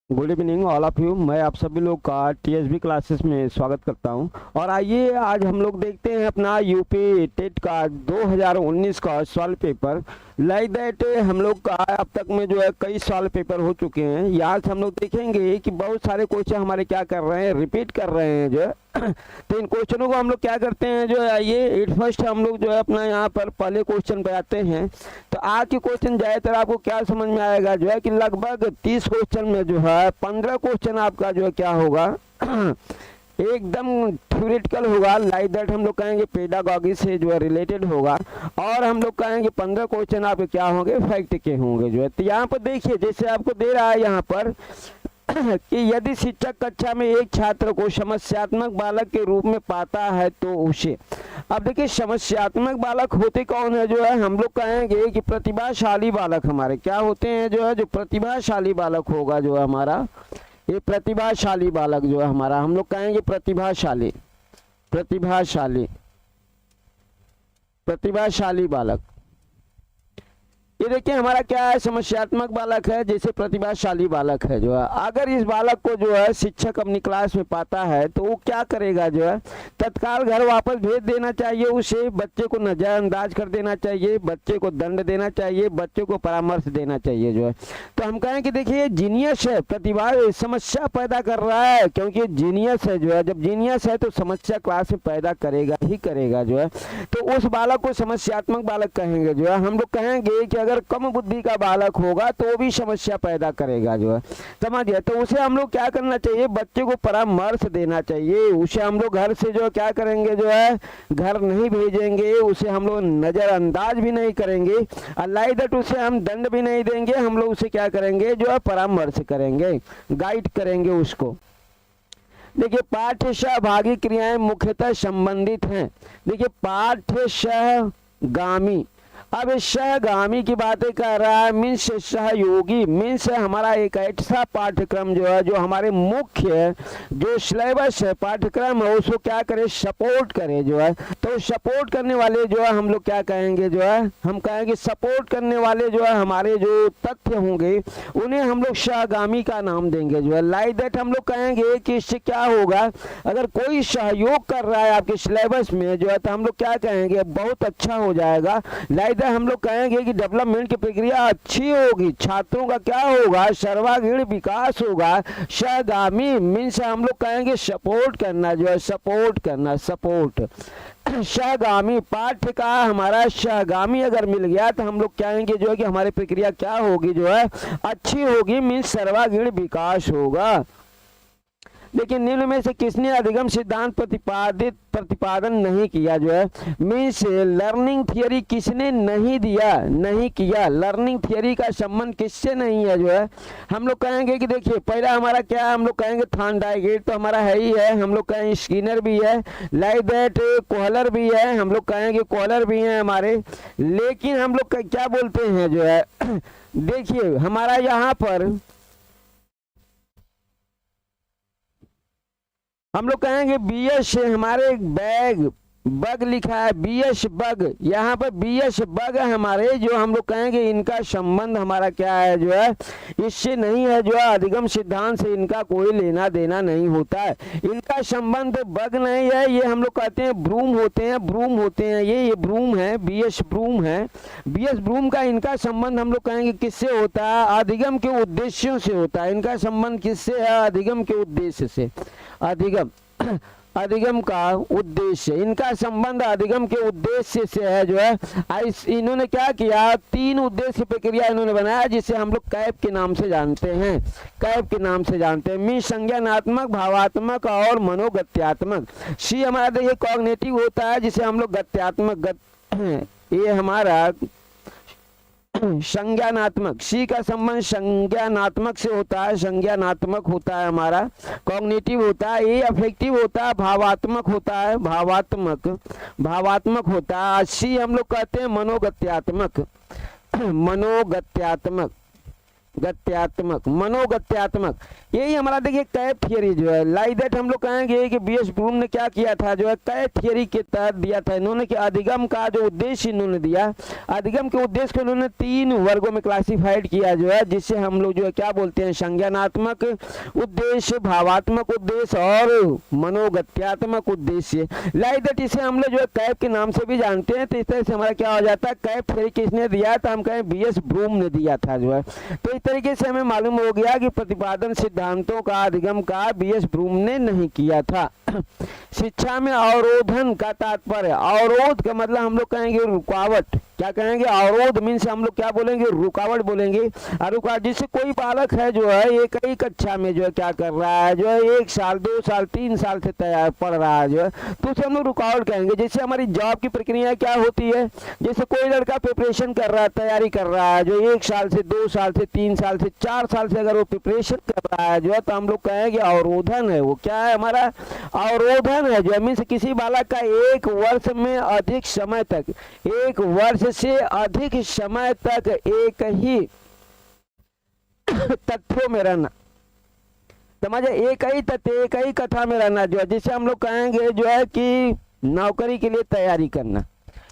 Good evening all of you. मैं आप सभी लोग का टीएसबी क्लासेस में स्वागत करता हूं। और आइए आज हम लोग देखते हैं अपना यूपी टेट का 2019 का सवाल पेपर। लाइक दैट हम लोग का अब तक में जो है कई सवाल पेपर हो चुके हैं। यहाँ से हम लोग देखेंगे कि बहुत सारे क्वेश्चन हमारे क्या कर रहे हैं, रिपीट कर रहे हैं जो है। तो इन क्वेश्चनों को हम लोग क्या करते हैं जो है, आइए एट फर्स्ट हम लोग जो है अपना यहाँ पर पहले क्वेश्चन पे आते हैं। तो आज के क्वेश्चन ज़्यादातर आपको क्या समझ में आएगा जो है कि लगभग 30 क्वेश्चन में जो है 15 क्वेश्चन आपका जो है क्या होगा एकदम थ्योरेटिकल होगा। लाइक दैट हम लोग कहेंगे पेडागॉजी से जो है रिलेटेड होगा। और हम लोग कहेंगे 15 क्वेश्चन आपके क्या होंगे, फैक्ट के होंगे जो है। तो यहाँ पर देखिए जैसे आपको दे रहा है यहाँ पर कि यदि शिक्षक कक्षा में एक छात्र को समस्यात्मक बालक के रूप में पाता है तो उसे, अब देखिए समस्यात्मक बालक होते कौन है जो है, हम लोग कहेंगे कि प्रतिभाशाली बालक हमारे क्या होते हैं जो है, जो प्रतिभाशाली बालक होगा जो है हमारा, ये प्रतिभाशाली बालक जो है हमारा, हम लोग कहेंगे प्रतिभाशाली प्रतिभाशाली प्रतिभाशाली बालक। ये देखिए हमारा क्या है, समस्यात्मक बालक है, जैसे प्रतिभाशाली बालक है जो है। अगर इस बालक को जो है शिक्षक अपनी क्लास में पाता है तो वो क्या करेगा जो है, तत्काल घर वापस भेज देना चाहिए उसे, बच्चे को नजरअंदाज कर देना चाहिए, बच्चे को दंड देना चाहिए, बच्चे को परामर्श देना चाहिए जो है। तो हम कहें कि देखिए जीनियस है, प्रतिभा समस्या पैदा कर रहा है, क्योंकि जीनियस है जो है। जब जीनियस है तो समस्या क्लास में पैदा करेगा ही करेगा जो है। तो उस बालक को समस्यात्मक बालक कहेंगे जो है। हम लोग कहेंगे कि अगर कम बुद्धि का बालक होगा तो वो भी समस्या पैदा करेगा जो है, समझिए। तो उसे हम लोग क्या करना चाहिए, बच्चे को परामर्श देना चाहिए। उसे हम लोग घर से जो क्या करेंगे जो है, घर नहीं भेजेंगे, उसे हम लोग नजरअंदाज भी नहीं करेंगे, लाइक दैट उसे हम दंड भी नहीं देंगे। हम लोग उसे क्या करेंगे जो है, परामर्श करेंगे, गाइड करेंगे उसको। देखिए पाठ्य सहभागी क्रियाएं मुख्यतः संबंधित हैं। देखिए पाठ्य सहगामी, अब इस सहगामी की बातें कर रहा है, मीन्स सहयोगी, मीन्स हमारा एक ऐसा पाठ्यक्रम जो है जो हमारे मुख्य जो सिलेबस है, पाठ्यक्रम है, उसको क्या करे, सपोर्ट करे जो है। तो सपोर्ट करने वाले जो है हम लोग क्या कहेंगे जो है, हम कहेंगे सपोर्ट करने वाले जो है हमारे जो तथ्य होंगे उन्हें हम लोग सहगामी का नाम देंगे जो है। लाइक दैट हम लोग कहेंगे कि इससे क्या होगा, अगर कोई सहयोग कर रहा है आपके सिलेबस में जो है तो हम लोग क्या कहेंगे, बहुत अच्छा हो जाएगा। लाइक हम लोग कहेंगे कि डेवलपमेंट की प्रक्रिया अच्छी होगी, छात्रों का क्या होगा, सर्वांगीण विकास होगा। सहगामी मीन्स हम लोग कहेंगे सपोर्ट करना जो है, सपोर्ट करना, सपोर्ट। सहगामी पाठ्य का हमारा सहगामी अगर मिल गया तो हम लोग कहेंगे जो है कि हमारी प्रक्रिया क्या होगी जो है, अच्छी होगी, मीन्स सर्वांगीण विकास होगा। लेकिन निम्न में से किसने अधिगम सिद्धांत प्रतिपादन नहीं किया जो है, मीन्स लर्निंग थियरी किसने नहीं दिया, नहीं किया। लर्निंग थियरी का संबंध किससे नहीं है जो है। हम लोग कहेंगे कि देखिए पहला हमारा क्या है, हम लोग कहेंगे थॉर्नडाइक तो हमारा है ही है, हम लोग कहेंगे स्किनर भी है, लाइक दैट कोहलर भी है, हम लोग कहेंगे कोहलर भी है हमारे। लेकिन हम लोग क्या बोलते हैं जो है देखिए हमारा यहाँ पर हम लोग कहेंगे बीएस से हमारे बैग बग लिखा है, बीएस बग, यहाँ पर बीएस बग है हमारे, जो हम लोग कहेंगे इनका संबंध हमारा क्या है जो है, इससे नहीं है जो है, अधिगम सिद्धांत से इनका कोई लेना देना नहीं होता है। इनका संबंध बग नहीं है, ये हम लोग कहते हैं ब्रूम होते हैं, ब्रूम होते हैं, ये ब्रूम है, बीएस ब्रूम है। बीएस ब्रूम का इनका संबंध हम लोग कहेंगे किससे होता है, अधिगम के उद्देश्यों से होता है। इनका संबंध किससे है, अधिगम के उद्देश्य से, अधिगम अधिगम का उद्देश्य, इनका संबंध अधिगम के उद्देश्य से है जो है। इन्होंने क्या किया, 3 उद्देश्य प्रक्रिया इन्होंने बनाया जिसे हम लोग कैप के नाम से जानते हैं, कैप के नाम से जानते हैं। मीन संज्ञानात्मक, भावात्मक और मनोगत्यात्मक। सी हमारा देखिए कॉग्निटिव होता है जिसे हम लोग गत्यात्मक ये हमारा संज्ञानात्मक, सी का संबंध संज्ञानात्मक से होता है, संज्ञानात्मक होता है हमारा। कॉग्निटिव होता है, ये अफेक्टिव होता है, भावात्मक होता है, भावात्मक भावात्मक होता है। सी हम लोग कहते हैं मनोगत्यात्मक, मनोगत्यात्मक। गत्यात्मक, मनोगत्यात्मक, यही हमारा देखिए कैप थियरी जो है। लाइक दैट हम लोग कहेंगे कि बीएस ब्रूम ने क्या किया था जो है, कैप थियरी के तहत दिया था इन्होंने कि अधिगम का जो उद्देश्य इन्होंने दिया, अधिगम के उद्देश्य को इन्होंने 3 वर्गों में क्लासिफाइड किया जो है, जिससे हम लोग जो है क्या बोलते हैं, संज्ञानात्मक उद्देश्य, भावात्मक उद्देश्य और मनोगत्यात्मक उद्देश्य। लाइक दैट इसे हम लोग जो है कैप के नाम से भी जानते हैं। तो इस तरह से हमारा क्या हो जाता है, कैप थियरी किसने दिया था, हम कहें बीएस ब्रूम ने दिया था जो है। तो इस तरीके से हमें मालूम हो गया कि प्रतिपादन सिद्धांतों का अधिगम का बीएस ब्रूम ने नहीं किया था। शिक्षा में अवरोधन का तात्पर्य, अवरोध का मतलब हम लोग कहेंगे रुकावट, क्या कहेंगे, अवरोध मीन्स हम लोग क्या बोलेंगे, रुकावट बोलेंगे। रुकावट जिससे कोई बालक है जो है एक ही कक्षा में जो है क्या कर रहा है जो है, 1 साल 2 साल 3 साल से तैयार पढ़ रहा है जो है, तो उसे हम लोग रुकावट कहेंगे। जैसे हमारी जॉब की प्रक्रिया क्या होती है, जैसे कोई लड़का प्रिपरेशन कर रहा है, तैयारी कर रहा है जो 1 साल से 2 साल से 3 साल से 4 साल से अगर वो प्रिपरेशन कर रहा है जो है, तो हम लोग कहेंगे अवरोधन है। वो क्या है, हमारा अवरोधन है जो मीन्स किसी बालक का 1 वर्ष में अधिक समय तक, 1 वर्ष से अधिक समय तक एक ही तथ्यों में रहना, समझे, एक ही तथ्य, एक ही कथा में रहना जो है, जिसे हम लोग कहेंगे जो है कि नौकरी के लिए तैयारी करना,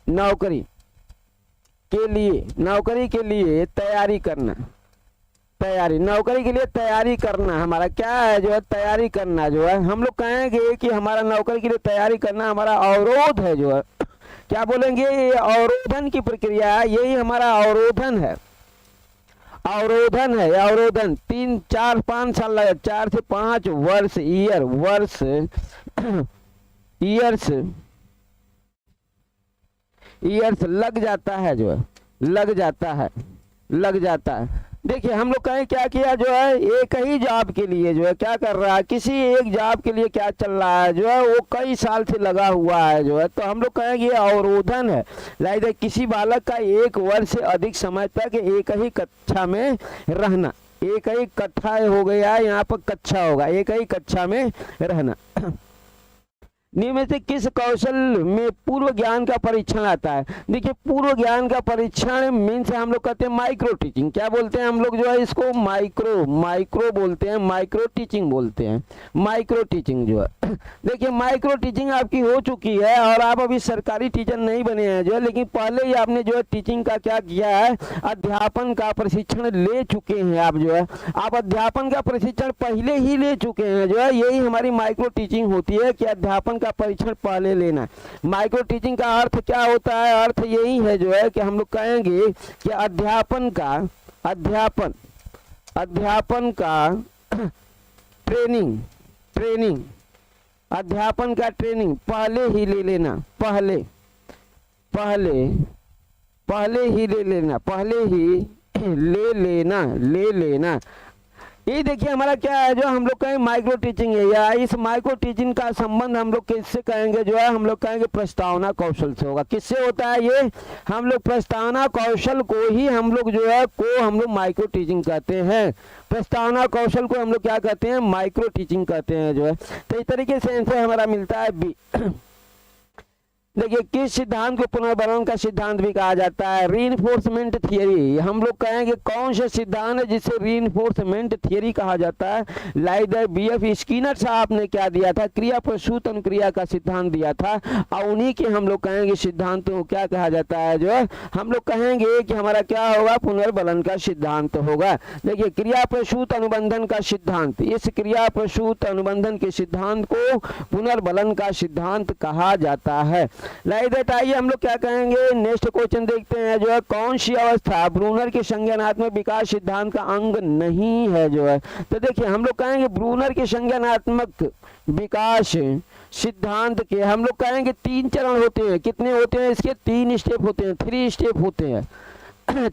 नौकरी के लिए तैयारी करना, तैयारी, नौकरी के लिए तैयारी करना हमारा क्या है जो है, तैयारी करना जो है, हम लोग कहेंगे कि हमारा नौकरी के लिए तैयारी करना हमारा अवरोध है जो है, क्या बोलेंगे, ये अवरोधन की प्रक्रिया है, यही हमारा अवरोधन है, अवरोधन है, अवरोधन 3 4 5 साल लगे, 4 से 5 वर्ष, ईयर्स लग जाता है जो है, लग जाता है। देखिए हम लोग कहें क्या किया जो है, एक ही जॉब के लिए जो है क्या कर रहा है, किसी एक जॉब के लिए क्या चल रहा है जो है, वो कई साल से लगा हुआ है जो है, तो हम लोग कहेंगे अवरोधन है। लाइक किसी बालक का 1 वर्ष से अधिक समय तक एक ही कक्षा में रहना, एक ही कक्षा हो गया, यहाँ पर कक्षा होगा, एक ही कक्षा में रहना। निम्न से किस कौशल में पूर्व ज्ञान का परीक्षण आता है। देखिए पूर्व ज्ञान का परीक्षण मीन्स हम लोग कहते हैं माइक्रो टीचिंग, क्या बोलते हैं हम लोग जो है इसको, माइक्रो बोलते हैं, माइक्रो टीचिंग बोलते हैं, माइक्रो टीचिंग जो है। देखिए माइक्रो टीचिंग आपकी हो चुकी है और आप अभी सरकारी टीचर नहीं बने हैं जो है, लेकिन पहले ही आपने जो है टीचिंग का क्या किया है, अध्यापन का प्रशिक्षण ले चुके हैं आप जो है, आप अध्यापन का प्रशिक्षण पहले ही ले चुके हैं जो है, यही हमारी माइक्रो टीचिंग होती है कि अध्यापन का परीक्षण पहले लेना। माइक्रो टीचिंग का अर्थ क्या होता है, अर्थ यही है जो है कि हम लोग कहेंगे कि अध्यापन का ट्रेनिंग, अध्यापन का ट्रेनिंग पहले ही ले लेना, पहले ही ले लेना। ये देखिए हमारा क्या है जो हम लोग कहें माइक्रो टीचिंग है, या इस माइक्रो टीचिंग का संबंध हम लोग किससे कहेंगे जो है, हम लोग कहेंगे प्रस्तावना कौशल से होगा। किससे होता है ये, हम लोग प्रस्तावना कौशल को ही हम लोग जो है हम लोग माइक्रो टीचिंग कहते हैं, प्रस्तावना कौशल को हम लोग क्या कहते हैं, माइक्रो टीचिंग कहते हैं जो है। तो इस तरीके से आंसर हमारा मिलता है बी। देखिए किस सिद्धांत को पुनर्वर्णन का सिद्धांत भी कहा जाता है, रीइंफोर्समेंट थियरी। हम लोग कहेंगे कौन सा सिद्धांत है जिसे रीइंफोर्समेंट थियरी कहा जाता है। लाइक दैट बीएफ स्किनर साहब ने क्या दिया था, क्रिया प्रसूत अनुक्रिया का सिद्धांत दिया था, और उन्हीं के हम लोग कहेंगे सिद्धांतों को क्या कहा जाता है जो है, हम लोग कहेंगे कि हमारा क्या होगा, पुनर्बलन का सिद्धांत होगा। देखिए क्रिया प्रसूत अनुबंधन का सिद्धांत, इस क्रिया प्रसूत अनुबंधन के सिद्धांत को पुनर्बलन का सिद्धांत कहा जाता है। लाइक दैट आइए हम लोग क्या कहेंगे, नेक्स्ट क्वेश्चन देखते हैं जो है, कौन सी अवस्था ब्रूनर के संज्ञानात्मक विकास सिद्धांत का अंग नहीं है जो है। तो देखिए हम लोग कहेंगे ब्रूनर के संज्ञानात्मक विकास सिद्धांत के हम लोग कहेंगे 3 चरण होते हैं। कितने होते हैं इसके, 3 स्टेप होते हैं, 3 स्टेप होते हैं,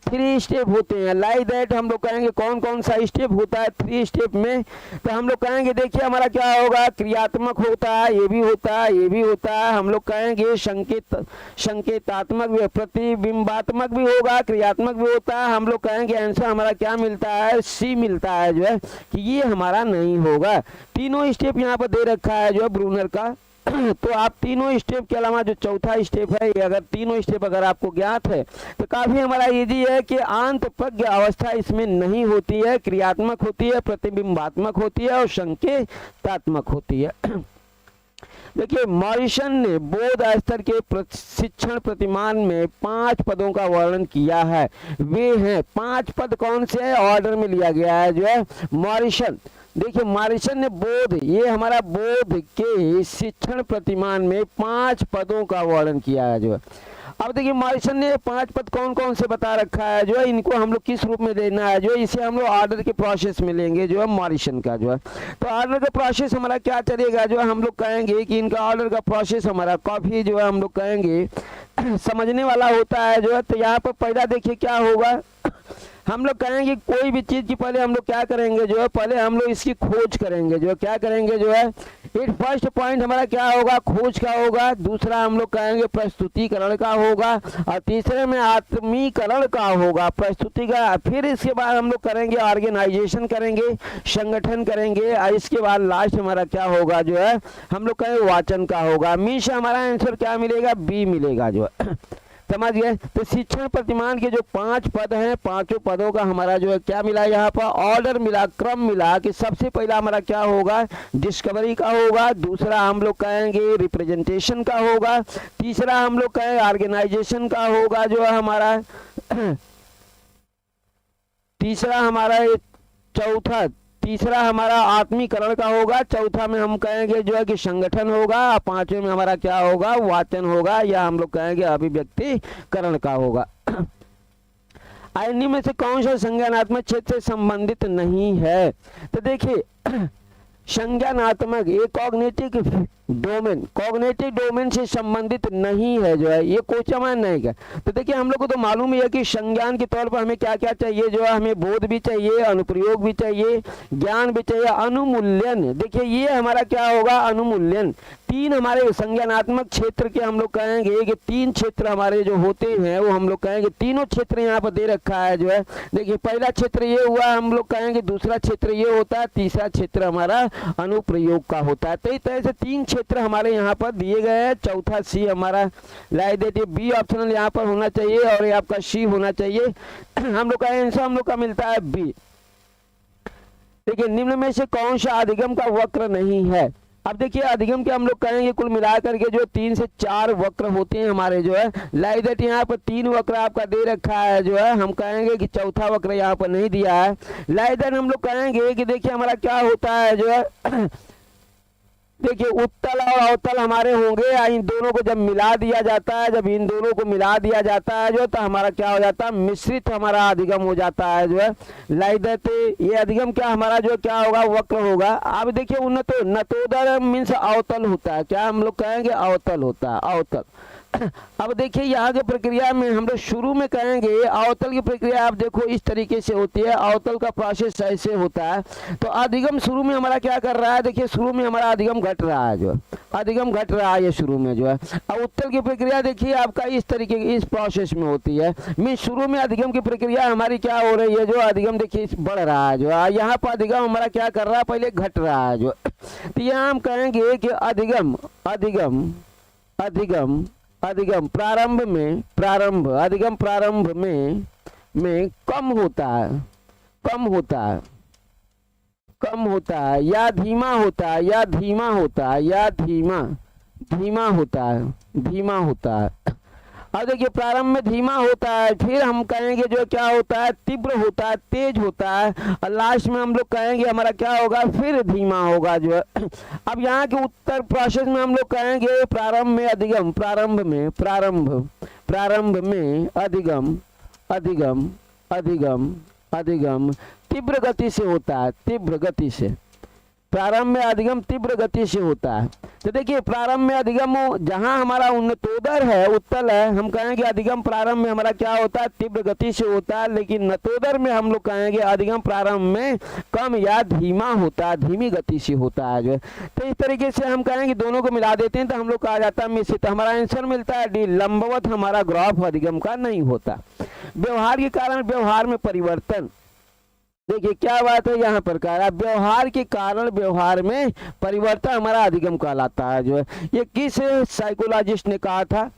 3 स्टेप होते हैं। लाइक दैट हम लोग कहेंगे कौन कौन सा स्टेप होता है 3 स्टेप में, तो हम लोग कहेंगे देखिए हमारा क्या होगा, क्रियात्मक होता है, ये भी होता है, ये भी होता है। हम लोग कहेंगे संकेतात्मक भी, प्रतिबिंबात्मक भी होगा, क्रियात्मक भी होता है। हम लोग कहेंगे आंसर हमारा क्या मिलता है, सी मिलता है जो है, कि ये हमारा नहीं होगा। तीनों स्टेप यहाँ पर दे रखा है जो है ब्रूनर का तो आप तीनों स्टेप के अलावा जो चौथा स्टेप है, ये अगर तीनों स्टेप अगर आपको ज्ञात है तो काफी हमारा इजी है कि आंत प्रज्ञ अवस्था इसमें नहीं होती है, क्रियात्मक होती है, प्रतिबिंबात्मक होती है और संकेतात्मक होती है। देखिए मॉरिसन ने बोध स्तर के प्रशिक्षण प्रतिमान में 5 पदों का वर्णन किया है। वे हैं 5 पद कौन से है, ऑर्डर में लिया गया है जो है मॉरिसन। देखिए मॉरिसन ने बोध, ये हमारा बोध के शिक्षण प्रतिमान में 5 पदों का वर्णन किया है जो है। अब देखिए मॉरिसन ने 5 पद कौन कौन से बता रखा है जो है, इनको हम लोग किस रूप में देना है जो है, इसे हम लोग ऑर्डर के प्रोसेस में लेंगे जो है मॉरिसन का जो है। तो ऑर्डर का प्रोसेस हमारा क्या चलेगा जो है, हम लोग कहेंगे कि इनका ऑर्डर का प्रोसेस हमारा काफी जो है हम लोग कहेंगे समझने वाला होता है जो है। तो यहाँ पर पहला देखिए क्या होगा, हम लोग कहेंगे कोई भी चीज की पहले हम लोग क्या करेंगे जो है, पहले हम लोग इसकी खोज करेंगे जो है, क्या करेंगे जो है, इट फर्स्ट पॉइंट हमारा क्या होगा, खोज का होगा। दूसरा हम लोग कहेंगे प्रस्तुतिकरण का होगा और तीसरे में आत्मीकरण का होगा, प्रस्तुति का। फिर इसके बाद हम लोग करेंगे ऑर्गेनाइजेशन करेंगे, संगठन करेंगे और इसके बाद लास्ट हमारा क्या होगा जो है, हम लोग कहेंगे वाचन का होगा। मीन्स हमारा आंसर क्या मिलेगा, बी मिलेगा जो है। समझ गए। तो शिक्षण प्रतिमान के जो 5 पद हैं, पांचों पदों का हमारा जो है क्या मिला, यहाँ पर ऑर्डर मिला, क्रम मिला कि सबसे पहला हमारा क्या होगा, डिस्कवरी का होगा। दूसरा हम लोग कहेंगे रिप्रेजेंटेशन का होगा। तीसरा हम लोग कहेंगे ऑर्गेनाइजेशन का होगा जो है हमारा तीसरा हमारा चौथा, तीसरा हमारा आत्मीकरण का होगा। चौथा में हम कहेंगे जो है कि संगठन होगा। पांचवें में हमारा क्या होगा, वाचन होगा, या हम लोग कहेंगे अभिव्यक्तिकरण का होगा। इनमें से कौन सा संज्ञानात्मक क्षेत्र से संबंधित नहीं है, तो देखिए संज्ञानात्मक, ये कॉग्निटिव डोमेन से संबंधित नहीं है जो है, ये क्वेश्चन नहीं है। तो देखिए हम लोग को तो मालूम है कि संज्ञान के तौर पर हमें क्या क्या चाहिए जो है, हमें बोध भी चाहिए, अनुप्रयोग भी चाहिए, ज्ञान भी चाहिए, अनुमूल्यन। देखिए ये हमारा क्या होगा, अनुमूल्यन। 3 हमारे संज्ञानात्मक क्षेत्र के हम लोग कहेंगे कि 3 क्षेत्र हमारे जो होते हैं वो हम लोग कहेंगे, तीनों क्षेत्र यहाँ पर दे रखा है जो है। देखिए पहला क्षेत्र ये हुआ हम लोग कहेंगे, दूसरा क्षेत्र ये होता है, तीसरा क्षेत्र हमारा अनुप्रयोग का होता है। तो इस तरह से 3 क्षेत्र हमारे यहाँ पर दिए गए हैं। चौथा सी हमारा लाई देते, बी ऑप्शनल यहाँ पर होना चाहिए और ये आपका सी होना चाहिए। हम लोग का आंसर हम लोग का मिलता है बी। देखिए निम्न में से कौन सा अधिगम का वक्र नहीं है। अब देखिए अधिगम के हम लोग कहेंगे कुल मिलाकर के जो 3 से 4 वक्र होते हैं हमारे जो है, लाई दैट यहाँ पर 3 वक्र आपका दे रखा है जो है। हम कहेंगे कि चौथा वक्र यहाँ पर नहीं दिया है। लाई दैट हम लोग कहेंगे कि देखिए हमारा क्या होता है जो है, देखिए उत्तल और अवतल हमारे होंगे, इन दोनों को जब मिला दिया जाता है, जब इन दोनों को मिला दिया जाता है जो, तो हमारा क्या हो जाता है, मिश्रित हमारा अधिगम हो जाता है जो है। लाइक दैट ये अधिगम क्या हमारा जो क्या होगा, वक्र होगा। अब देखिए नतोदर मीन्स अवतल होता है, क्या हम लोग कहेंगे, अवतल होता है, अवतल। अब देखिए यहाँ की प्रक्रिया में हम लोग शुरू में कहेंगे अवतल की प्रक्रिया आप देखो इस तरीके से होती है, अवतल का प्रोसेस ऐसे होता है। तो अधिगम शुरू में हमारा क्या कर रहा है, देखिए शुरू में हमारा अधिगम घट रहा है जो, अधिगम घट रहा है ये शुरू में जो है। अब उत्तल की प्रक्रिया देखिए आपका इस तरीके की इस प्रोसेस में होती है। मैं शुरू में अधिगम की प्रक्रिया हमारी क्या हो रही है जो, अधिगम देखिए बढ़ रहा है जो, यहाँ पर अधिगम हमारा क्या कर रहा है, पहले घट रहा है जो। तो यहाँ हम कहेंगे कि अधिगम अधिगम अधिगम अधिगम प्रारंभ में, अधिगम प्रारंभ में कम होता है, कम होता है, कम होता है, या धीमा होता है, या धीमा होता है, या धीमा होता है, धीमा होता है। अब देखिए प्रारंभ में धीमा होता है, फिर हम कहेंगे जो क्या होता है, तीव्र होता है, तेज होता है, और लास्ट में हम लोग कहेंगे हमारा क्या होगा, फिर धीमा होगा जो है। अब यहाँ के उत्तर प्रोसेस में हम लोग कहेंगे प्रारंभ में अधिगम, प्रारंभ में अधिगम, अधिगम अधिगम अधिगम तीव्र गति से होता है, तीव्र गति से। प्रारंभ में अधिगम तीव्र गति से होता है। तो देखिए प्रारंभ में अधिगम जहां हमारा उन्नतोदर है, उत्तल है, हम कहेंगे अधिगम प्रारंभ में हमारा क्या होता है, तीव्र गति से होता है। लेकिन नतोदर में हम लोग कहेंगे अधिगम प्रारंभ में कम या धीमा होता है, धीमी गति से होता है जो। तो इस तरीके से हम कहेंगे दोनों को मिला देते हैं तो हम लोग कहा जाता है मिश्रित। हमारा आंसर मिलता है डी, लंबवत हमारा ग्राफ अधिगम का नहीं होता। व्यवहार के कारण व्यवहार में परिवर्तन, देखिए क्या बात है यहाँ पर कह रहा है, व्यवहार के कारण व्यवहार में परिवर्तन हमारा अधिगम कहलाता है जो है। ये किस साइकोलॉजिस्ट ने कहा था?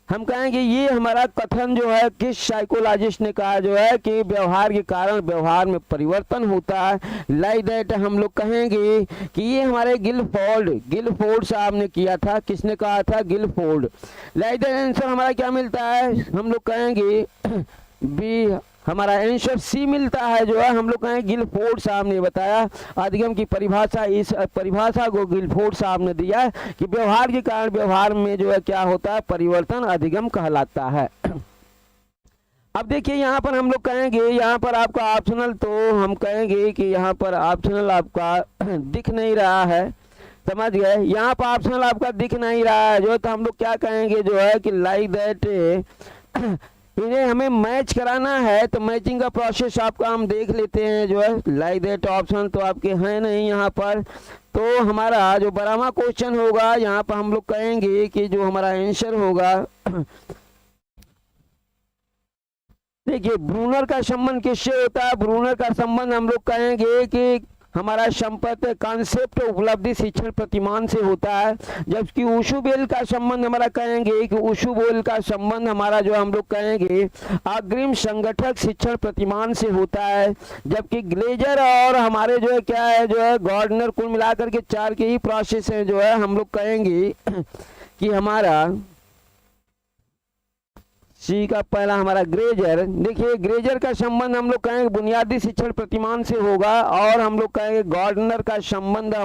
हम कहेंगे ये हमारा कथन जो है किस साइकोलॉजिस्ट ने कहा जो है कि व्यवहार के कारण व्यवहार में परिवर्तन होता है। लाइक दैट हम लोग कहेंगे कि ये हमारे गिलफोर्ड साहब ने किया था। किसने कहा था? गिलफोर्ड। लाइक दैट आंसर हमारा क्या मिलता है? हम लोग कहेंगे बी, हमारा आंसर सी मिलता है जो है। हम लोग कहें गिलफोर्ड साहब ने बताया अधिगम की परिभाषा, इस परिभाषा को गिलफोर्ड साहब ने दिया कि व्यवहार के कारण व्यवहार में जो है क्या होता है? परिवर्तन अधिगम कहलाता है। अब देखिए यहाँ पर हम लोग कहेंगे, यहाँ पर आपका ऑप्शनल, तो हम कहेंगे कि यहाँ पर ऑप्शनल आपका दिख नहीं रहा है, समझ गए? यहाँ पर ऑप्शनल आपका दिख नहीं रहा है जो, तो हम लोग क्या कहेंगे जो है कि लाइक दैट इन्हें हमें मैच कराना है, तो मैचिंग का प्रोसेस आपका हम देख लेते हैं जो है। लाइक दैट ऑप्शन तो आपके हैं नहीं यहाँ पर, तो हमारा जो 12वां क्वेश्चन होगा यहाँ पर हम लोग कहेंगे कि जो हमारा आंसर होगा देखिए ब्रूनर का संबंध किससे होता है? ब्रूनर का संबंध हम लोग कहेंगे कि हमारा संपत्ति कॉन्सेप्ट उपलब्धि शिक्षण प्रतिमान से होता है, जबकि उशुबेल का संबंध हमारा कहेंगे कि उशुबेल का संबंध हमारा जो हम लोग कहेंगे अग्रिम संगठक शिक्षण प्रतिमान से होता है, जबकि ग्लेजर और हमारे जो है क्या है जो है गार्डनर, कुल मिलाकर के 4 के ही प्रोसेस है जो है। हम लोग कहेंगे कि हमारा सी का पहला हमारा ग्रेजर। देखिए ग्रेजर का संबंध हम लोग कहेंगे बुनियादी शिक्षण प्रतिमान से होगा, और हम लोग कहेंगे गार्डनर का संबंध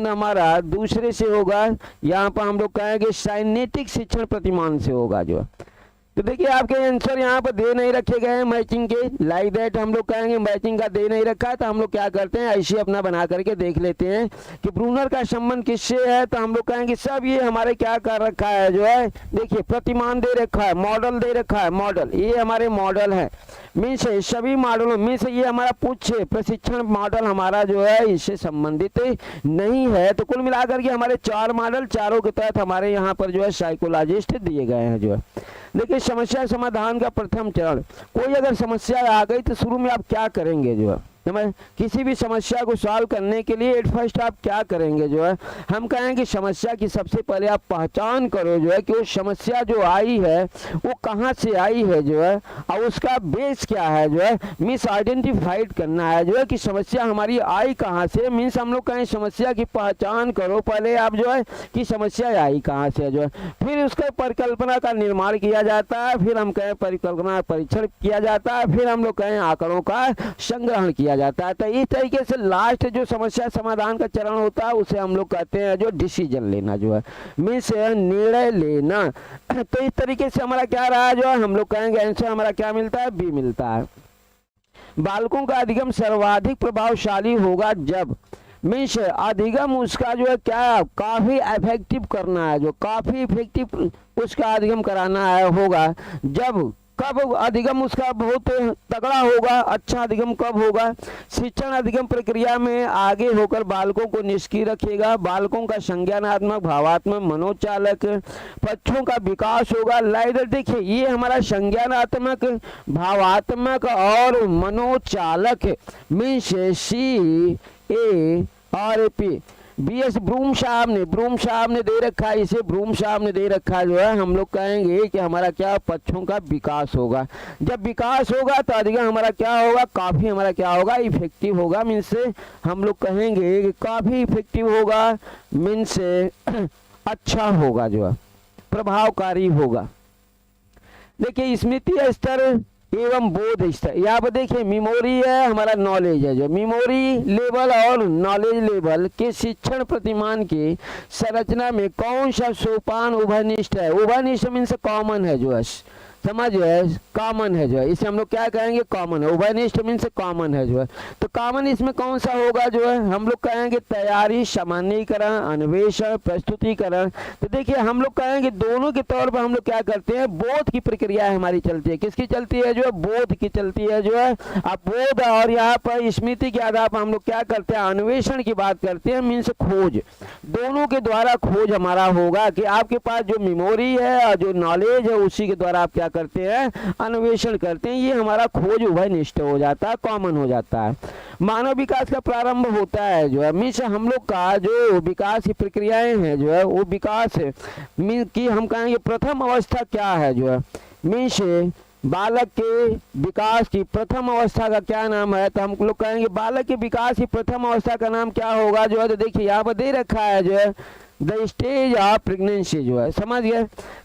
हमारा दूसरे से होगा, यहाँ पर हम लोग कहेंगे साइनेटिक शिक्षण प्रतिमान से होगा जो। तो देखिए आपके आंसर यहाँ पर दे नहीं रखे गए हैं मैचिंग के। लाइक दैट हम लोग कहेंगे मैचिंग का दे नहीं रखा है, तो हम लोग क्या करते हैं ऐसे अपना बना करके देख लेते हैं कि ब्रूनर का संबंध किससे है। तो हम लोग कहेंगे सब ये हमारे क्या कर रखा है जो है, देखिए प्रतिमान दे रखा है, मॉडल दे रखा है, मॉडल ये हमारे मॉडल है, मीन्स सभी मॉडलों में से ये हमारा पुच्छ प्रशिक्षण मॉडल हमारा जो है इससे संबंधित नहीं है। तो कुल मिलाकर के हमारे 4 मॉडल, चारों के तहत हमारे यहाँ पर जो है साइकोलॉजिस्ट दिए गए हैं जो है। देखिए समस्या समाधान का प्रथम चरण, कोई अगर समस्या आ गई तो शुरू में आप क्या करेंगे जो है, किसी भी समस्या को सॉल्व करने के लिए एट फर्स्ट आप क्या करेंगे जो है, हम कहेंगे समस्या की सबसे पहले आप पहचान करो जो है कि वो समस्या जो आई है वो कहाँ से आई है जो है, और उसका बेस क्या है जो है, मीन्स आइडेंटिफाइड करना है जो है कि समस्या हमारी आई कहाँ से। मीन्स हम लोग कहें समस्या की पहचान करो पहले आप जो है कि समस्या आई कहाँ से जो है, फिर उसके परिकल्पना का निर्माण किया जाता है, फिर हम कहें परिकल्पना परीक्षण किया जाता है, फिर हम लोग कहें आंकड़ों का संग्रहण किया जाता है। तो इस तरीके से लास्ट जो समस्या समाधान का चरण होता है उसे हम लोग कहते हैं जो डिसीजन लेना जो है, मीन्स निर्णय लेना। तो इस तरीके से हमारा क्या रहा जो है, हम लोग कहेंगे आंसर हमारा क्या मिलता है, बी मिलता है। बालकों का अधिगम सर्वाधिक प्रभावशाली होगा जब, मीन्स अधिगम उसका जो है क्या काफी इफेक्टिव करना है, जो काफी इफेक्टिव उसका अधिगम कराना है होगा जब, कब अधिगम उसका बहुत तगड़ा होगा, अच्छा अधिगम कब होगा, शिक्षण अधिगम प्रक्रिया में आगे होकर बालकों को निष्क्रिय रखेगा, बालकों का संज्ञानात्मक भावात्मक मनोचालक पक्षों का विकास होगा। लाइडर देखिए ये हमारा संज्ञानात्मक भावात्मक और मनोचालक मीन्स CARP BS ब्रूम साहब ने दे रखा है, इसे ब्रूम साहब ने दे रखा है जो है। हम लोग कहेंगे कि हमारा क्या पक्षों का विकास होगा, जब विकास होगा तो अधिगम हमारा क्या होगा, काफी हमारा क्या होगा, इफेक्टिव होगा। मीन्स हम लोग कहेंगे कि काफी इफेक्टिव होगा, मीन्स अच्छा होगा जो है, प्रभावकारी होगा। देखिए स्मृति स्तर एवं बोध स्तर, यहाँ पर देखिए मेमोरी है हमारा नॉलेज है जो, मेमोरी लेवल और नॉलेज लेवल के शिक्षण प्रतिमान की संरचना में कौन सा सोपान उभयनिष्ठ है। उभयनिष्ठ मीन्स कॉमन है जो है, समझ है, कॉमन है जो है, इसे हम लोग क्या कहेंगे, कॉमन है। उभयनिष्ठ मीन्स कॉमन है जो है, तो कॉमन इसमें कौन सा होगा जो है, हम लोग कहेंगे तैयारी, सामान्यीकरण, अन्वेषण, प्रस्तुतिकरण। तो देखिए हम लोग कहेंगे दोनों के तौर पर हम लोग क्या करते हैं, बोध की प्रक्रिया हमारी चलती है। किसकी चलती है जो है, बोध की चलती है जो है। अब बोध और यहाँ पर स्मृति के आधार पर हम लोग क्या करते हैं, अन्वेषण की बात करते हैं, मीन्स खोज। दोनों के द्वारा खोज हमारा होगा कि आपके पास जो मेमोरी है और जो नॉलेज है उसी के द्वारा आप क्या करते हैं, अन्वेषण करते हैं, ये हमारा खोज उभयनिष्ठ हो जाता है, कॉमन हो जाता है। मानव विकास का प्रारंभ होता है जो है मीन्स हम लोग का जो विकास की प्रक्रियाएं हैं जो है वो विकास मीन्स की हम कहेंगे प्रथम अवस्था क्या है जो है मीन्स बालक के विकास की प्रथम अवस्था का क्या नाम है, तो हम लोग कहेंगे बालक के विकास की प्रथम अवस्था का नाम क्या होगा जो है, तो देखिए यहाँ पर दे रखा है जो है द स्टेज ऑफ प्रेगनेंसी जो है, समझ गए।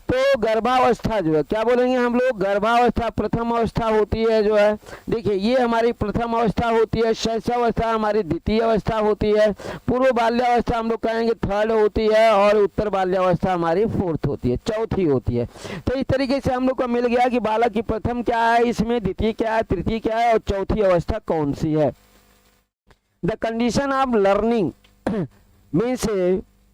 तो गर्भावस्था जो है क्या बोलेंगे हम लोग, गर्भावस्था प्रथम अवस्था होती है जो है, देखिए ये हमारी प्रथम अवस्था होती है, शैशवावस्था हमारी द्वितीय अवस्था होती है, पूर्व बाल्यावस्था हम लोग कहेंगे थर्ड होती है, और उत्तर बाल्यावस्था हमारी फोर्थ होती है, चौथी होती है। तो इस तरीके से हम लोग को मिल गया कि बालक की प्रथम क्या है, इसमें द्वितीय क्या है, तृतीय क्या है, और चौथी अवस्था कौन सी है। The condition of learning means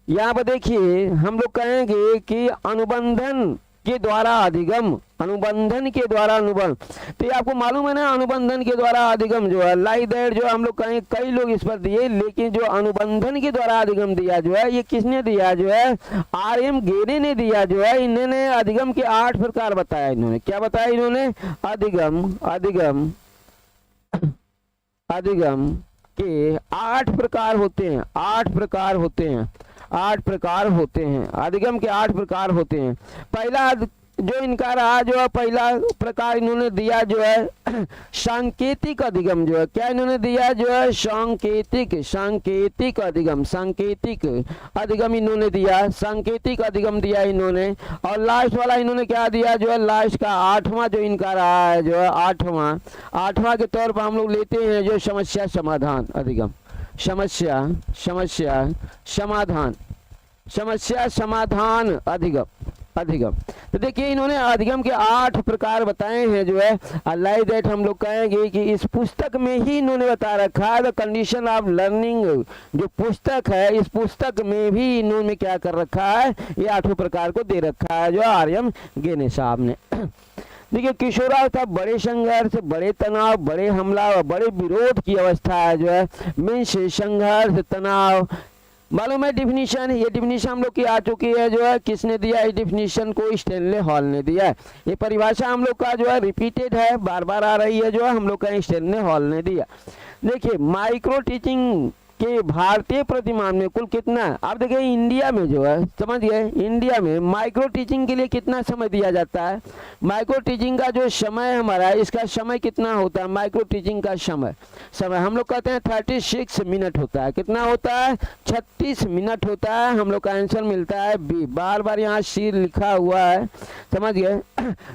यहाँ पर देखिए हम लोग कहेंगे कि अनुबंधन के द्वारा अधिगम, अनुबंधन के द्वारा अनुबंध, तो ये आपको मालूम है ना अनुबंधन के द्वारा अधिगम जो है लाइक दैट जो हम लोग कहेंगे, कई लोग इस पर दिए, लेकिन जो अनुबंधन के द्वारा अधिगम दिया जो है ये किसने दिया जो है, R.M. गेने ने दिया जो है। इन्होंने अधिगम के 8 प्रकार बताया, इन्होंने क्या बताया, इन्होंने अधिगम अधिगम अधिगम के 8 प्रकार होते हैं, 8 प्रकार होते हैं, 8 प्रकार होते हैं, अधिगम के 8 प्रकार होते हैं। पहला जो इनका रहा जो है पहला प्रकार इन्होंने दिया जो है सांकेतिक अधिगम जो है, क्या इन्होंने दिया जो है सांकेतिक, सांकेतिक अधिगम, सांकेतिक अधिगम इन्होंने दिया, सांकेतिक अधिगम दिया इन्होंने। और लास्ट वाला इन्होंने क्या दिया जो है, लास्ट का 8वां जो इनका रहा है जो है 8वां के तौर पर हम लोग लेते हैं जो समस्या समाधान अधिगम, समस्या समस्या समाधान, समस्या समाधान अधिगम अधिगम। तो देखिए इन्होंने अधिगम के 8 प्रकार बताए हैं जो है लाइक दैट हम लोग कहेंगे कि इस पुस्तक में ही इन्होंने बता रखा है, द कंडीशन ऑफ लर्निंग जो पुस्तक है इस पुस्तक में भी इन्होंने क्या कर रखा है, ये 8 प्रकार को दे रखा है जो R.M. गेने साहब ने। देखिए किशोरावस्था बड़े संघर्ष, बड़े तनाव, बड़े हमला और बड़े विरोध की अवस्था है जो है मीन्स संघर्ष तनाव। मालूम है डिफिनीशन, ये डिफिनीशन हम लोग की आ चुकी है जो है, किसने दिया इस डिफिनीशन को, स्टैनले हॉल ने दिया है। ये परिभाषा हम लोग का जो है रिपीटेड है, बार बार आ रही है जो है, हम लोग का स्टैनले हॉल ने दिया। देखिए माइक्रो टीचिंग के भारतीय प्रतिमान में कुल कितना, आप देखिए इंडिया में जो है समझ गए, इंडिया में माइक्रो टीचिंग के लिए कितना समय दिया जाता है, माइक्रो टीचिंग का जो समय हमारा है इसका समय कितना होता है, माइक्रो टीचिंग का समय हम लोग कहते हैं 36 मिनट होता है, कितना होता है 36 मिनट होता है। हम लोग का आंसर मिलता है बी, बार बार यहाँ सी लिखा हुआ है, समझ गए।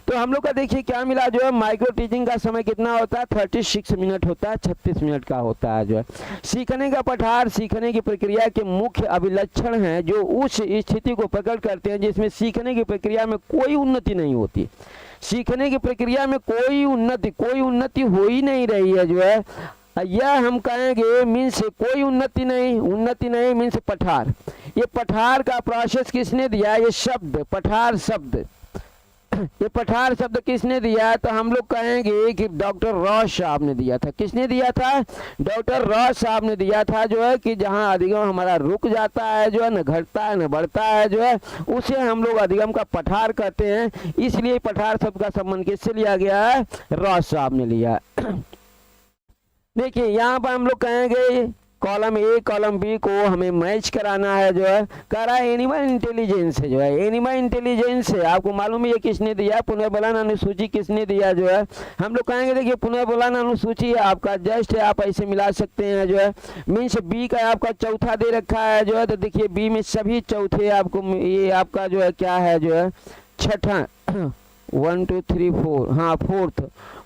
तो हम लोग का देखिए क्या मिला जो है, माइक्रो टीचिंग का समय कितना होता है 36 मिनट होता है, 36 मिनट का होता है जो है। सीखने का पठार सीखने की प्रक्रिया के मुख्य अभिलक्षण हैं जो उस स्थिति को प्रकट करते हैं जिसमें सीखने की प्रक्रिया में कोई उन्नति नहीं होती, सीखने की प्रक्रिया में कोई उन्नति हो ही नहीं रही है जो है, यह हम कहेंगे मीन्स कोई उन्नति नहीं मीन्स पठार। ये पठार का प्रोसेस किसने दिया, ये शब्द पठार शब्द, ये पठार शब्द किसने दिया, तो हम लोग कहेंगे कि डॉक्टर रॉस साहब ने दिया था। किसने दिया था, डॉक्टर रॉस साहब ने दिया था जो है कि जहां अधिगम हमारा रुक जाता है जो है, न घटता है न बढ़ता है जो है, उसे हम लोग अधिगम का पठार कहते हैं। इसलिए पठार शब्द का संबंध किससे लिया गया है, रॉस साहब ने लिया। देखिए यहाँ पर हम लोग कहेंगे कॉलम ए कॉलम बी को हमें मैच कराना है जो है, कह रहा है एनिमल इंटेलिजेंस है जो है, एनिमल इंटेलिजेंस है। आपको मालूम है ये किसने दिया, पुनर्बलन अनुसूची किसने दिया जो है, हम लोग कहेंगे देखिए पुनर्बलन अनुसूची आपका जस्ट है, आप ऐसे मिला सकते हैं जो है, मीन्स बी का आपका चौथा दे रखा है जो है, तो देखिए बी में सभी चौथे आपको, ये आपका जो है क्या है जो है छठा, 1 2 3 4, हाँ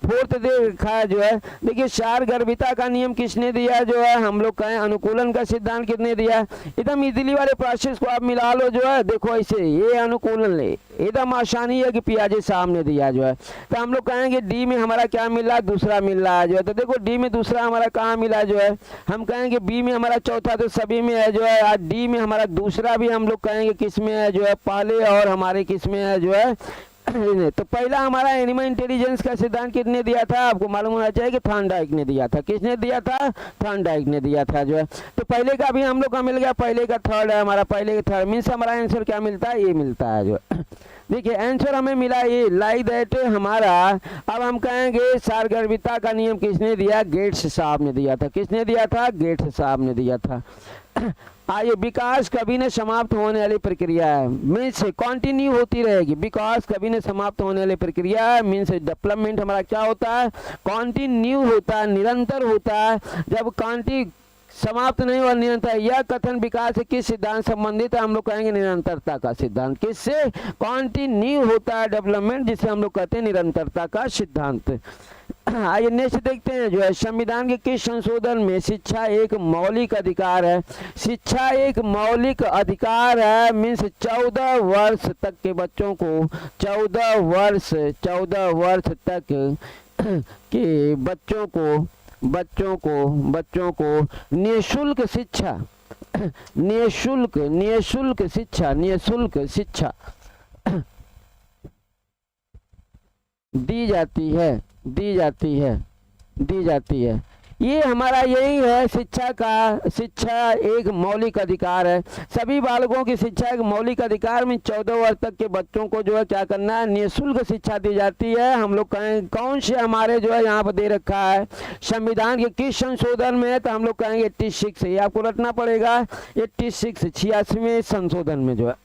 फोर्थ दे रखा है जो है। देखिए सार गर्भिता का नियम किसने दिया जो है, हम लोग कहें अनुकूलन का सिद्धांत किसने दिया, एकदम इजीली वाले प्रोसेस को आप मिला लो जो है, देखो ऐसे ये अनुकूलन ले, एकदम आसानी है कि पियाजे साहब ने दिया जो है। तो हम लोग कहेंगे डी में हमारा क्या मिल रहा है, दूसरा मिल रहा है जो है, तो देखो डी में दूसरा हमारा कहाँ मिला जो है, हम कहेंगे बी में हमारा चौथा तो सभी में है जो है, आज डी में हमारा दूसरा भी हम लोग कहेंगे किस में है जो है, पहले और हमारे किस में है जो है। तो पहला हमारा एनिमल इंटेलिजेंस का सिद्धांत किसने दिया था, आपको मालूम होना चाहिए कि थॉर्नडाइक ने दिया था। किसने दिया था, थॉर्नडाइक ने दिया था जो है। तो पहले का भी हम लोग का मिल गया, पहले का थर्ड है हमारा, पहले का थर्ड मीन्स हमारा आंसर क्या मिलता है, ये मिलता है जो है। देखिए आंसर हमें मिला ये लाइक दैट हमारा। अब हम कहेंगे सारगर्भिता का नियम किसने दिया? गेट्स साहब ने दिया था। किसने दिया था? गेट्स साहब ने दिया था। आइए, विकास कभी न समाप्त होने वाली प्रक्रिया है, मीन्स कंटिन्यू होती रहेगी। विकास कभी न समाप्त होने वाली प्रक्रिया है, मीन्स डेवलपमेंट हमारा क्या होता है? कंटिन्यू होता है, निरंतर होता है। जब समाप्त नहीं हुआ, निरंतर। यह कथन विकास से किस सिद्धांत संबंधित है? हम लोग कहेंगे निरंतरता का सिद्धांत। किससे? कंटिन्यू होता है डेवलपमेंट, जिसे हम लोग कहते हैं निरंतरता का सिद्धांत। आइए नेक्स्ट देखते हैं जो है, संविधान के किस संशोधन में शिक्षा एक मौलिक अधिकार है? शिक्षा एक मौलिक अधिकार है, मीन्स 14 वर्ष तक के बच्चों को 14 वर्ष तक के बच्चों को निःशुल्क शिक्षा दी जाती है। ये हमारा यही है, शिक्षा एक मौलिक अधिकार है। सभी बालकों की शिक्षा एक मौलिक अधिकार में 14 वर्ष तक के बच्चों को जो है क्या करना है? निःशुल्क शिक्षा दी जाती है। हम लोग कहें कौन से हमारे जो है यहाँ पर दे रखा है, संविधान के किस संशोधन में है? तो हम लोग कहेंगे 86, ये आपको रटना पड़ेगा, 86 86वें संशोधन में जो है।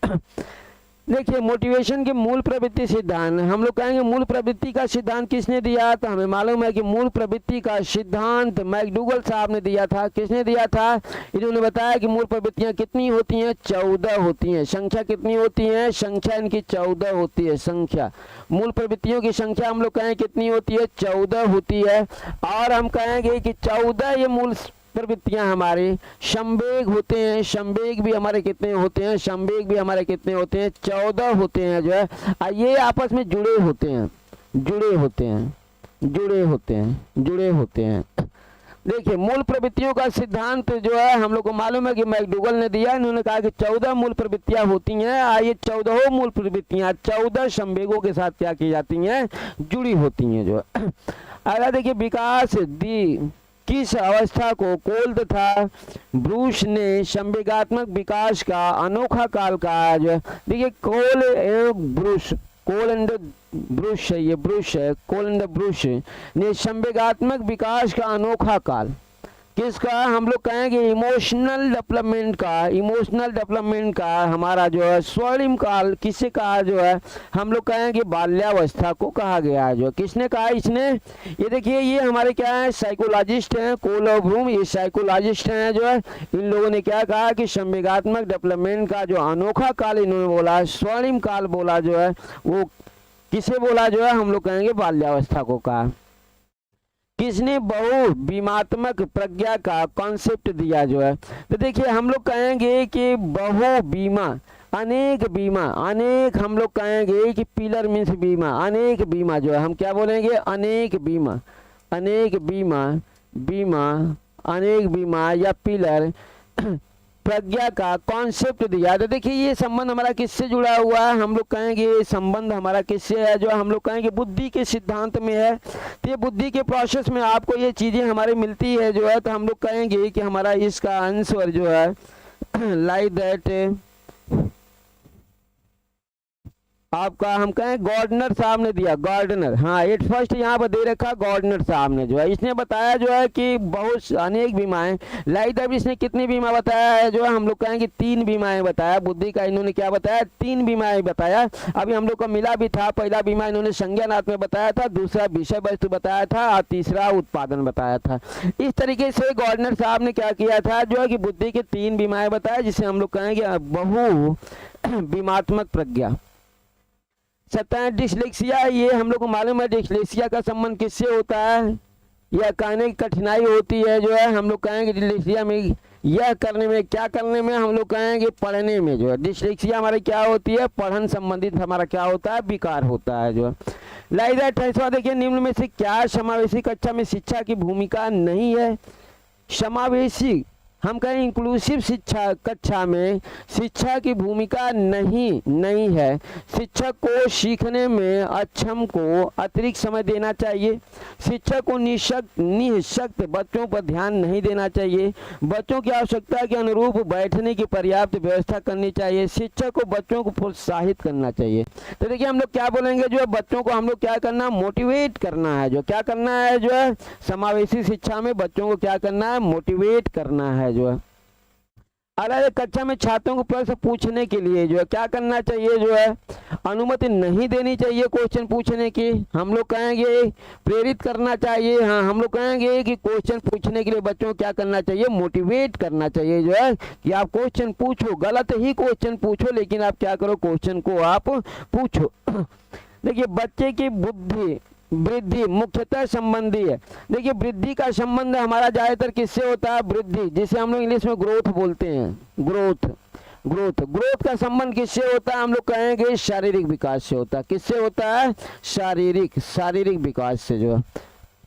देखिए मोटिवेशन के मूल प्रवृत्ति सिद्धांत, हम लोग कहेंगे मूल प्रवृत्ति का सिद्धांत किसने दिया? तो हमें मालूम है कि मूल प्रवृत्ति का सिद्धांत मैकडूगल साहब ने दिया था। किसने दिया था? इन्होंने बताया कि मूल प्रवृत्तियां कितनी होती हैं? 14 होती हैं। संख्या कितनी होती है? संख्या इनकी 14 होती है। संख्या मूल प्रवृत्तियों की संख्या हम लोग कहें कितनी होती है? 14 होती है। और हम कहेंगे कि 14 ये मूल प्रवृत्तियां हमारे संवेग होते हैं। संवेग भी हमारे कितने होते हैं? संवेग भी हमारे कितने होते हैं? 14 होते हैं जो है। ये आपस में जुड़े होते हैं। देखिए मूल प्रवृत्तियों का सिद्धांत जो है हम लोग को मालूम है कि मैकडूगल ने दिया। इन्होंने कहा कि 14 मूल प्रवृत्तियां होती हैं। ये 14 मूल प्रवृत्तियां 14 संवेगों के साथ क्या की जाती हैं? जुड़ी होती हैं जो है। अगर देखिए विकास किस अवस्था को कोल तथा ब्रूस ने संवेगात्मक विकास का अनोखा काल कहा है जो है। देखिए कोल एंड ब्रूस ने संवेगात्मक विकास का अनोखा काल किसका? हम लोग कहेंगे इमोशनल डेवलपमेंट का हमारा जो है स्वर्णिम काल किसे कहा जो है? हम लोग कहेंगे बाल्यावस्था को कहा गया है। जो किसने कहा? इसने, ये देखिए ये हमारे क्या है? साइकोलॉजिस्ट हैं, कोल और ब्रूम, ये साइकोलॉजिस्ट हैं जो है। इन लोगों ने क्या कहा कि संवेगात्मक डेवलपमेंट का जो अनोखा काल इन्होंने बोला, स्वर्णिम काल बोला जो है, वो किसे बोला जो है? हम लोग कहेंगे बाल्यावस्था को कहा। किसने बहुबीमात्मक प्रज्ञा का कॉन्सेप्ट दिया जो है? तो देखिए हम लोग कहेंगे कि बहुबीमा, अनेक हम लोग कहेंगे कि पिलर मीन्स बीमा, अनेक बीमा जो है हम क्या बोलेंगे? अनेक बीमा या पिलर प्रज्ञा का कॉन्सेप्ट दिया। तो देखिए ये संबंध हमारा किससे जुड़ा हुआ है? हम लोग कहेंगे ये संबंध हमारा किससे है? जो हम लोग कहेंगे बुद्धि के सिद्धांत में है। तो ये बुद्धि के प्रोसेस में आपको ये चीजें हमारे मिलती है जो है। तो हम लोग कहेंगे कि हमारा इसका आंसर जो है लाइक दैट आपका हम कहें गॉर्डनर साहब ने दिया। गॉर्डनर, हाँ एट फर्स्ट यहाँ पर दे रखा गॉर्डनर साहब ने जो है। इसने बताया जो है कि बहुत अनेक बीमाएं, लाइक दैट इसने कितनी बीमा बताया है जो है? हम लोग कहेंगे 3 बीमाएं बताया। बुद्धि का इन्होंने क्या बताया? 3 बीमाएं बताया। अभी हम लोग को मिला भी था, पहला बीमा इन्होंने संज्ञानात्मक में बताया था, दूसरा विषय वस्तु बताया था और तीसरा उत्पादन बताया था। इस तरीके से गॉर्डनर साहब ने क्या किया था जो है कि बुद्धि के 3 बीमाएं बताया, जिसे हम लोग कहेंगे बहुबीमात्मक प्रज्ञा। सत्ता डिस्लेक्सिया, ये हम लोग को मालूम है डिस्लेक्सिया का संबंध किससे होता है? यह कहने की कठिनाई होती है जो है। हम लोग कहेंगे डिस्लेक्सिया में यह करने में, क्या करने में? हम लोग कहेंगे पढ़ने में जो है। डिस्लेक्सिया हमारी क्या होती है? पढ़न संबंधित हमारा क्या होता है? विकार होता है जो है। लाइक दैट देखिए निम्न में से क्या समावेशी कक्षा में शिक्षा की भूमिका नहीं है? समावेशी हम कहें इंक्लूसिव शिक्षा कक्षा में शिक्षा की भूमिका नहीं है। शिक्षक को सीखने में अक्षम को अतिरिक्त समय देना चाहिए। शिक्षक को निःशक्त बच्चों पर ध्यान नहीं देना चाहिए। बच्चों की आवश्यकता के अनुरूप बैठने की पर्याप्त व्यवस्था करनी चाहिए। शिक्षक को बच्चों को प्रोत्साहित करना चाहिए। तो देखिए हम लोग क्या बोलेंगे, जो है बच्चों को हम लोग क्या करना, मोटिवेट करना है। जो क्या करना है, जो है समावेशी शिक्षा में बच्चों को क्या करना है, मोटिवेट करना है। जो है अलग कक्षा में छात्रों को प्रश्न पूछने के लिए जो है क्या करना चाहिए, जो है अनुमति नहीं देनी चाहिए क्वेश्चन पूछने की। हम लोग कहेंगे प्रेरित करना चाहिए। हाँ, हम लोग कहेंगे कि क्वेश्चन पूछने के लिए बच्चों को क्या करना चाहिए, मोटिवेट करना चाहिए। जो है कि आप क्वेश्चन पूछो, गलत ही क्वेश्चन पूछो, लेकिन आप क्या करो, क्वेश्चन को आप पूछो। देखिए बच्चे की बुद्धि वृद्धि मुख्यतः संबंधी है। देखिए वृद्धि का संबंध हमारा ज्यादातर किससे होता है, वृद्धि, जिसे हम लोग इंग्लिश में ग्रोथ बोलते हैं। ग्रोथ का संबंध किससे होता है, हम लोग कहेंगे शारीरिक विकास से होता है। किससे होता है, शारीरिक विकास से। जो है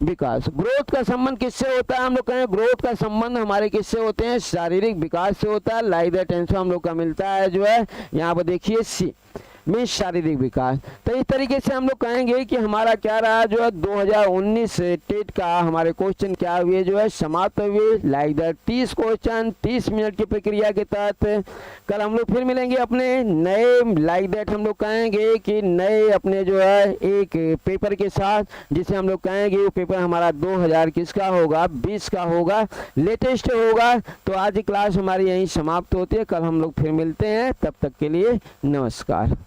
विकास, ग्रोथ का संबंध किससे होता है, हम लोग कहें ग्रोथ का संबंध हमारे किससे होते हैं, शारीरिक विकास से होता है। लाइक दैट आंसर हम लोग का मिलता है। जो है यहाँ पर देखिए सी में शारीरिक विकास। तो इस तरीके से हम लोग कहेंगे कि हमारा क्या रहा, जो है 2019 टेट का हमारे क्वेश्चन क्या हुए, जो है समाप्त हुए। लाइक दैट 30 क्वेश्चन 30 मिनट की प्रक्रिया के तहत। कल हम लोग फिर मिलेंगे अपने नए, लाइक दैट हम लोग कहेंगे कि नए अपने जो है एक पेपर के साथ, जिसे हम लोग कहेंगे वो पेपर हमारा 2000 किसका होगा, 20 का होगा, लेटेस्ट होगा। तो आज की क्लास हमारी यहीं समाप्त होती है। कल हम लोग फिर मिलते हैं, तब तक के लिए नमस्कार।